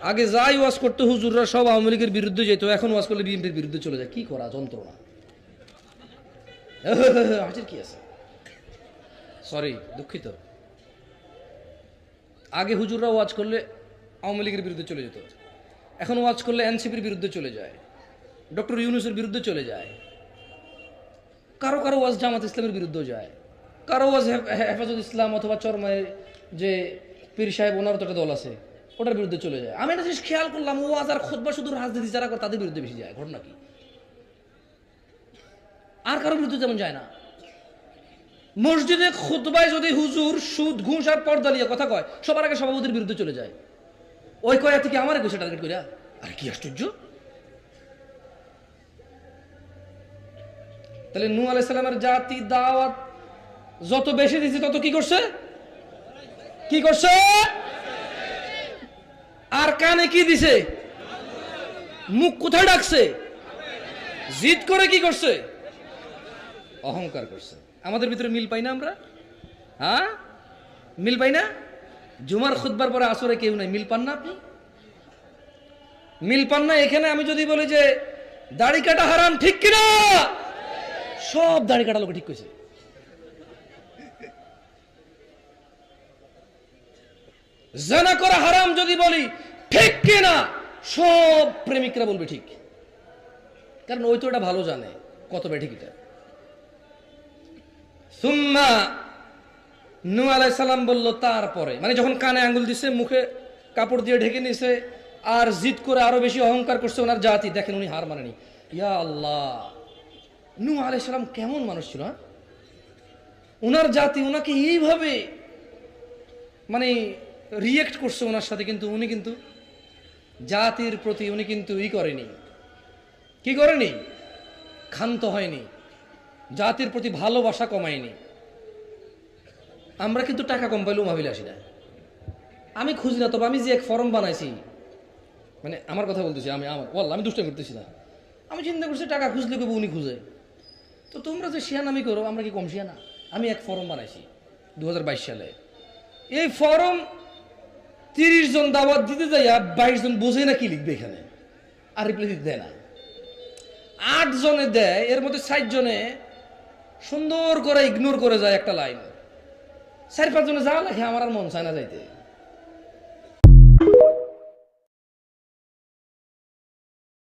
আগে যাই ওয়াজ করতে হুজুররা সব আওয়ামী লীগের বিরুদ্ধে যেত, এখন ওয়াজ করলে বিএনপির বিরুদ্ধে চলে যায়। কি করা যন্ত্রণা। হাজির কি আছে, সরি দুঃখিত। আগে হুজুররা ওয়াজ করলে আওয়ামী লীগের বিরুদ্ধে চলে যেত, এখন ওয়াজ করলে এনসিপির বিরুদ্ধে চলে যায়, ডক্টর ইউনূসের বিরুদ্ধে চলে যায়, কারো কারো ওয়াজ জামাত ইসলামের বিরুদ্ধেও যায়, কারো ওয়াজ হেফাজত ইসলাম অথবা চরমায়ের যে পীর সাহেব ওনার তো একটা দল আছে ওটার বিরুদ্ধে চলে যায়। আমি একটা জিনিস খেয়াল করলাম, ওয়াজ আর খুতবা শুধু রাজনীতি যারা করে তাদের বিরুদ্ধে বেশি যায়। ঘটনা কি? আর কারোর বিরুদ্ধে যেমন যায় না। মসজিদে খুতবায় যদি হুজুর সুদ ঘুষ আর পর্দা নিয়ে কথা কয়, সবার আগে সভাপতির বিরুদ্ধে চলে যায়। ওই কয়া থেকে আমার ঘুষে টার্গেট করিয়া, আর কি আশ্চর্য। তাহলে নূহ আলাইহিস সালামের জাতি দাওয়াত যত বেশি দিচ্ছে তত কি করছে? কি করছে? আর কানে কি দিছে? মুখ কোথায় ডাকছে? জিদ করে কি করছে? অহংকার করছে। আমাদের ভিতরে মিল পাই না আমরা? হ্যাঁ, মিল পাই না? জুমার খুতবার পরে আসরে কেউ নাই, মিল পান না? আপনি মিল পান না? এখানে আমি যদি বলি যে দাড়ি কাটা হারাম, ঠিক কিনা? সব দাড়ি কাটা লোক ঠিক কইছে। জানা করা হারাম যদি বলি, ঠিক কিনা? সব প্রেমিকরা বলবে ঠিক, কারণ ওই তো এটা ভালো জানে কত বে ঠিক। এটা সুম্মা নূহ আলাইহিস সালাম বলল, তারপরে মানে যখন কানে আঙ্গুল দিছে, মুখে কাপড় দিয়ে ঢেকে নিছে, আর জিদ করে আরো বেশি অহংকার করছে ওনার জাতি, দেখেন উনি হার মানেনি। ইয়া আল্লাহ, নূহ আলাইহিস সালাম কেমন মানুষ ছিল। ওনার জাতি ওনাকে এইভাবে মানে রিয়েক্ট করছে ওনার সাথে, কিন্তু উনি কিন্তু জাতির প্রতি উনি কিন্তু করেনি, কি করেনি? ক্ষান্ত হয়নি, জাতির প্রতি ভালোবাসা কমায়নি। আমরা কিন্তু টাকা কম পাইলেও মাহফিলে আসি না। আমি খুঁজি না, তবে আমি যে এক ফরম বানাইছি, মানে আমার কথা বলতেছি, আমি দুষ্টামি করতেছি না। আমি চিন্তা করছি টাকা খুঁজলে কেবল উনি খুঁজে, তো তোমরা যে শিয়ানামি করো, আমরা কি কম শিয়ানা? আমি এক ফরম বানাইছি 2022 সালে। এই ফরম 30 জন দাওয়াত দিতে যাইয়া 22 জন বোঝে না কি লিখবে এখানে, আর রিপ্লাই দিতে দেয় না। 8 জনে দেয়, এর মধ্যে 60 জনে সুন্দর করে ইগনোর করে যায় একটা লাইন। 4-5 জনে যা লেখে আমার আর মন চায় না যাইতে।